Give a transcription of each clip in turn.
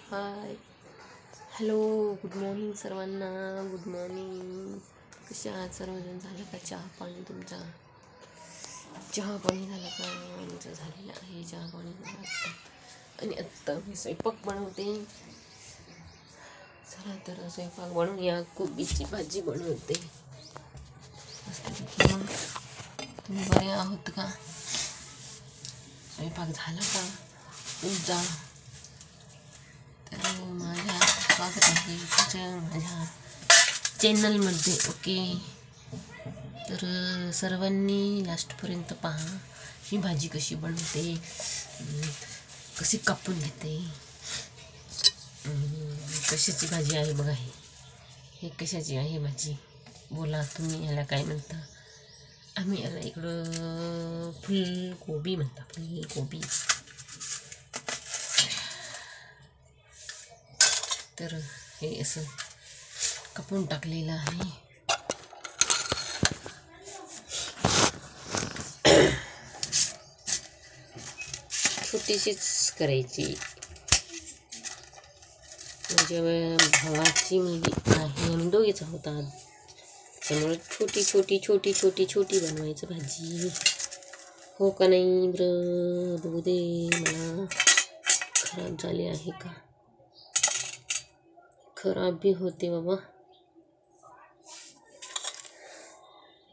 हाय, hello, good morning सर्वांना. Good morning. कसे आहात सर्वजण? झालं का चहा पाणी तुमचा? चहा पाणी झालं का? आमचं झालेलं आहे चहा पाणी झालं. आणि आत्ता मी स्वयंपाक बनवते. चला तर स्वयंपाक बनवूया. कोबीची भाजी बनवते. मग तुम्ही बरे आहोत का? स्वयंपाक झाला का तुमचा? तर माझ्या स्वागत आहे तुमच्या माझ्या चॅनलमध्ये. ओके, तर सर्वांनी लास्टपर्यंत पहा. ही भाजी कशी बनवते, कशी कापून घेते, कशाची भाजी आहे बघा. हे कशाची आहे भाजी? बोला तुम्ही याला काय म्हणता? आम्ही याला इकडं फुलकोबी म्हणता. फुलकोबी. तर हे असं कापून टाकलेलं आहे. छोटीशीच करायची. म्हणजे भावाची मुलगी आहे, आम्ही दोघीच आहोत आज. त्यामुळे छोटी छोटी छोटी छोटी छोटी बनवायचं भाजी. हो का नाही? बरं बघू दे मला. खराब झाली आहे का? खराब भी होते बाबा.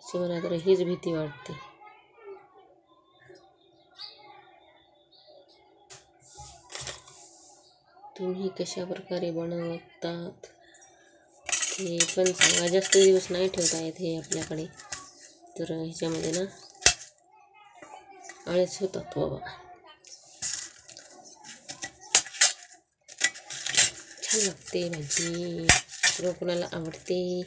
मला तर हीच भीती वाटते. तुम्ही कशा प्रकारे बनवतात ते पण सांगा. जास्त दिवस नाही ठेवता येत हे आपल्याकडे. तर ह्याच्यामध्ये ना आळस होतात बाबा. छान लागते भाजी, कोणाला आवडते.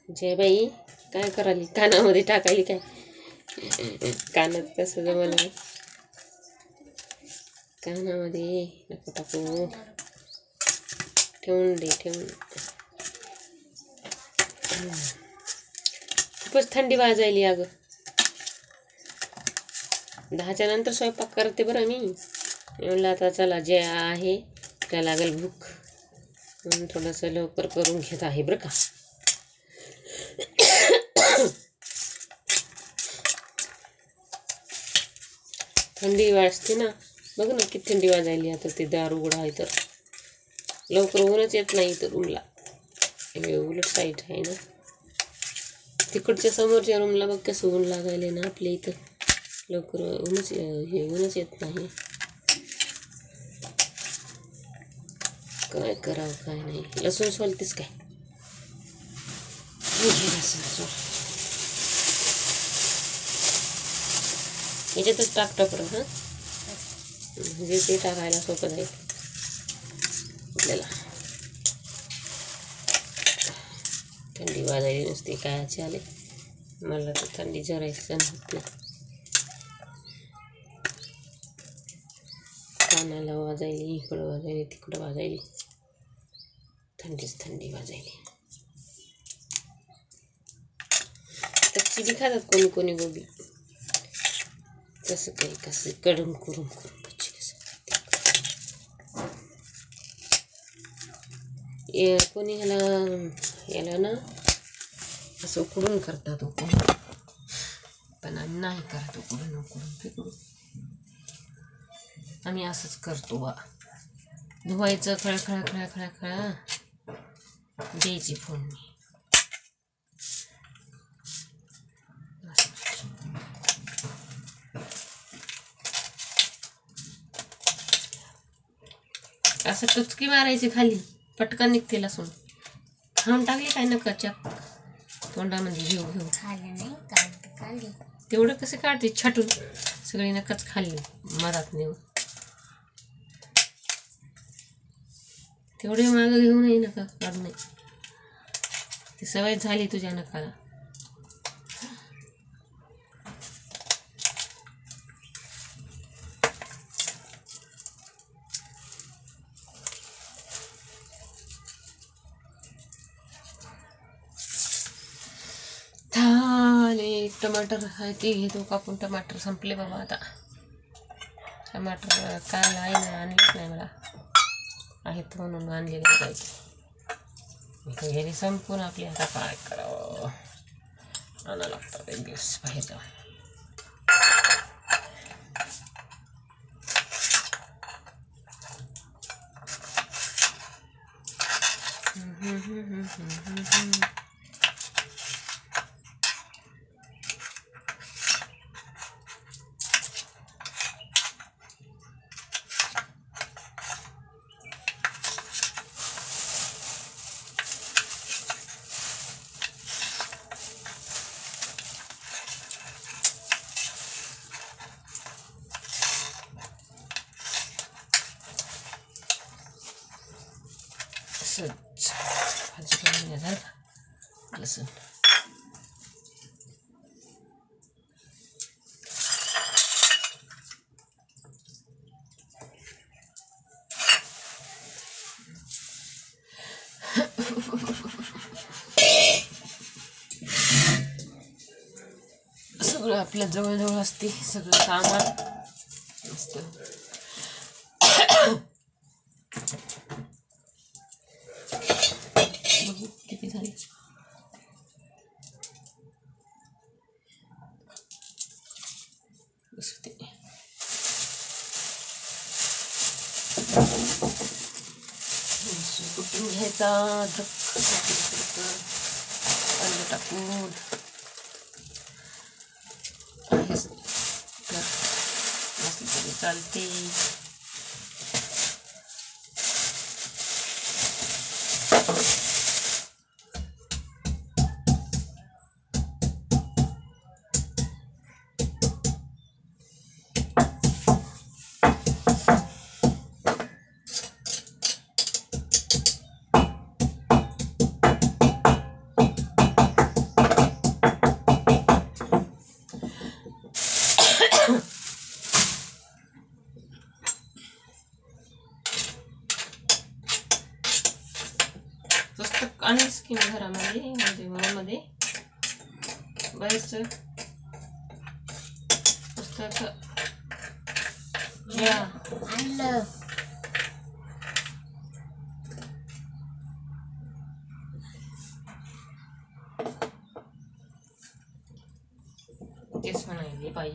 जय बाई, काय कराली? कानामध्ये टाकायली काय? कानात कसं जमलं? कानामध्ये नको टाकू. ठेवून दे. खूपच थंडी वाजायली अगं. 10च्या नंतर स्वयंपाक करते बरं मी. म्हणलं आता चला जे आहे त्या लागेल भूक म्हणून थोडंसं लवकर करून घेत आहे बरं का. थंडी वाजते ना. बघ ना किती थंडी वाजायली. आता ते दार उघडा आहे तर लवकर ऊनच येत नाही तर रूमला. हे उलट साईड आहे ना. तिकडच्या समोरच्या रूमला बघ कसं ऊन लागायले ना. आपल्या इथं लवकर ऊनच येत नाही. काय करावं काय नाही. लसूण सोलतेस काय? याच्यातच टाक बरं. म्हणजे ते टाकायला सोपं जाईल आपल्याला. थंडी वाजायली नसते काय आले. मला तर थंडी जरायचं होत नाही. कानाला वाजायली, इकडं वाजायली, तिकडं वाजायली. थंडी वाजायली. कच्ची बी खातात कोणी कोणी गोबी. कसं काही कसं कडून करून कच्ची कसं कोणी याला ना असं उकडून करतात. उकडून पण आम्ही नाही करत. उकडून फेकून आम्ही असंच करतो बा. धुवायचं खळा द्यायची फोडणी. असं टुचकी मारायची खाली, पटकन निघते लसूण. खाऊन टाकली काय नकाच्या तोंडामध्ये घेऊ तेवढं कसं काढते छाटून. सगळी नकच खाल्ली मधात नेऊन. तेवढे मागं घेऊ नये नका काढू नये. ती सवय झाली तुझ्या नकाला. टमाटर आहे ते घेतो कापून. टमाटर संपले बाबा आता. टमाटर काल आहे ना, आणलेच नाही मला, आहेत म्हणून आणले पाहिजे. घरी संपून आपली आता काय करावं, आणा लागतात एक दिवस बाहेर जाऊन. भाजी बनवून झालं का. लसूण सगळं आपल्या जवळजवळ असते, सगळं सामान असतं. किती झाली. कुठून घ्यायचा अंड टाकून तरी चालते. पुस्तक आणलीस की घरामध्ये, म्हणजे घरामध्ये बाहेरचं पुस्तक आणलं. तेच म्हणाले बाई.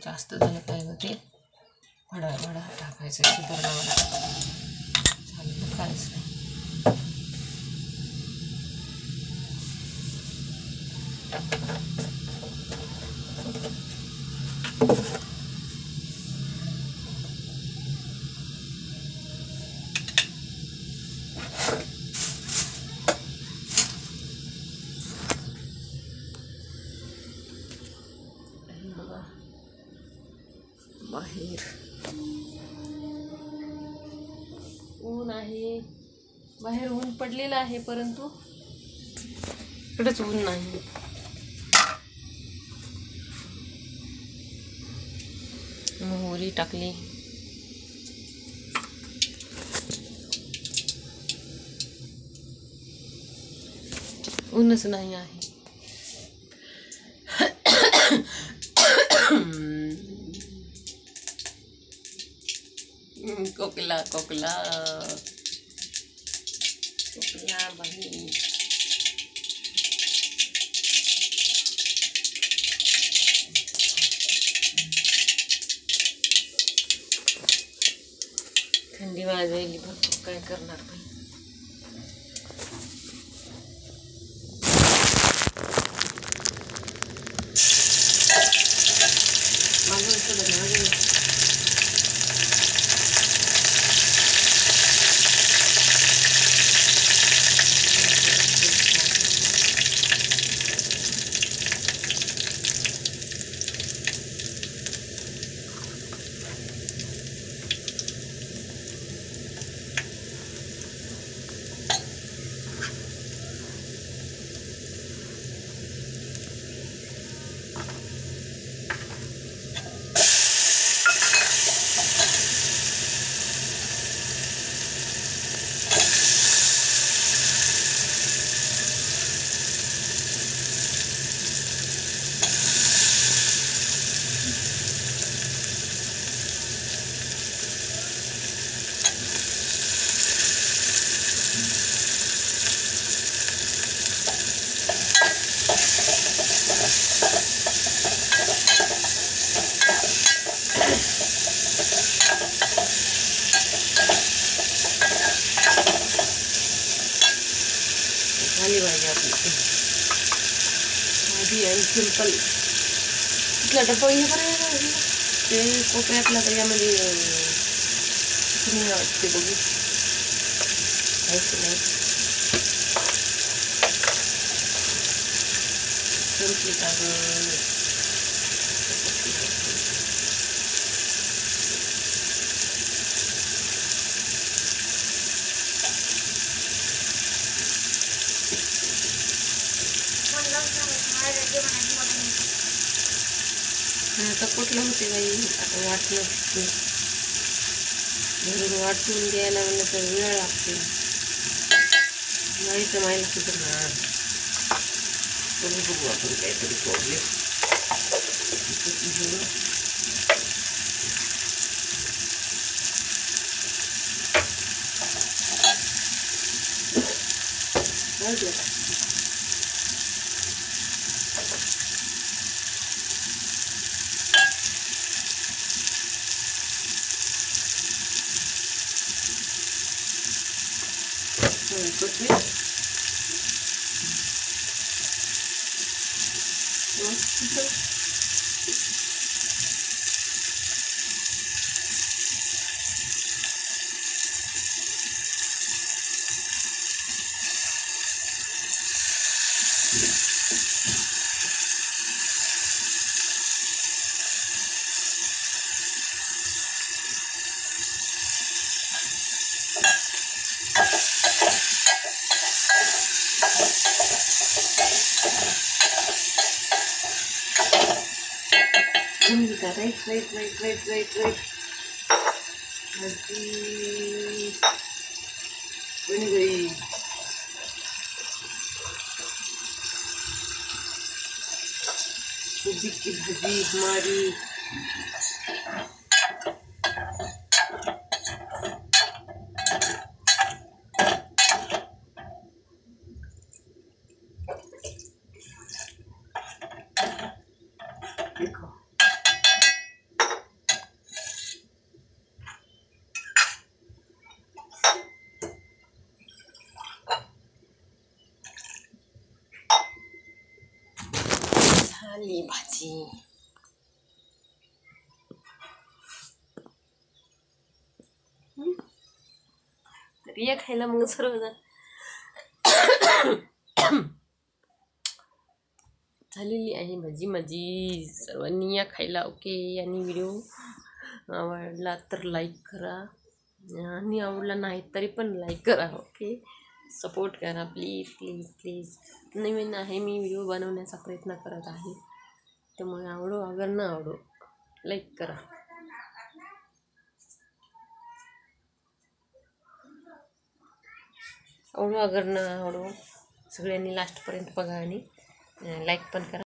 जास्त झालं काय ग ते, वडा टाकायचं, सुधारणा वडा झालं काहीच नाही. बाहेर ऊन आहे, बाहेर ऊन पडलेलं आहे, परंतु इकडेच ऊन नाही. मोहरी टाकली. ऊनच नाही आहे. कोकला कोकला कोकला बाई. थंडी वाजायली भरपूर, काय करणार बाई. भाजी आणि सिंपल तिथला डब्बा हे बरं ते कोपऱ्यातला त्याच्यामध्ये वाटते बघू नाही संपली का आता कुठलं होते बाई आता वाटलं घरून वाटून द्यायला म्हणलं तर वेळ लागते नाही तर माहिती सुद्धा बघू आपण काहीतरी प्रॉब्लेम right. बन गई गोभी की भाजी हमारी देखो झाली भाजी तर या खायला मग सर्वजण झालेली आहे भाजी माझी सर्वांनी या खायला ओके आणि व्हिडिओ आवडला तर लाईक करा आणि आवडला नाही तरी पण लाईक करा ओके सपोर्ट करा प्लीज नवीन आहे मी व्हिडिओ बनवण्याचा प्रयत्न करत आहे त्यामुळे आवडो अगर न आवडो लाईक करा आवडो अगर न आवडो सगळ्यांनी लास्टपर्यंत बघा आणि लाईक पण करा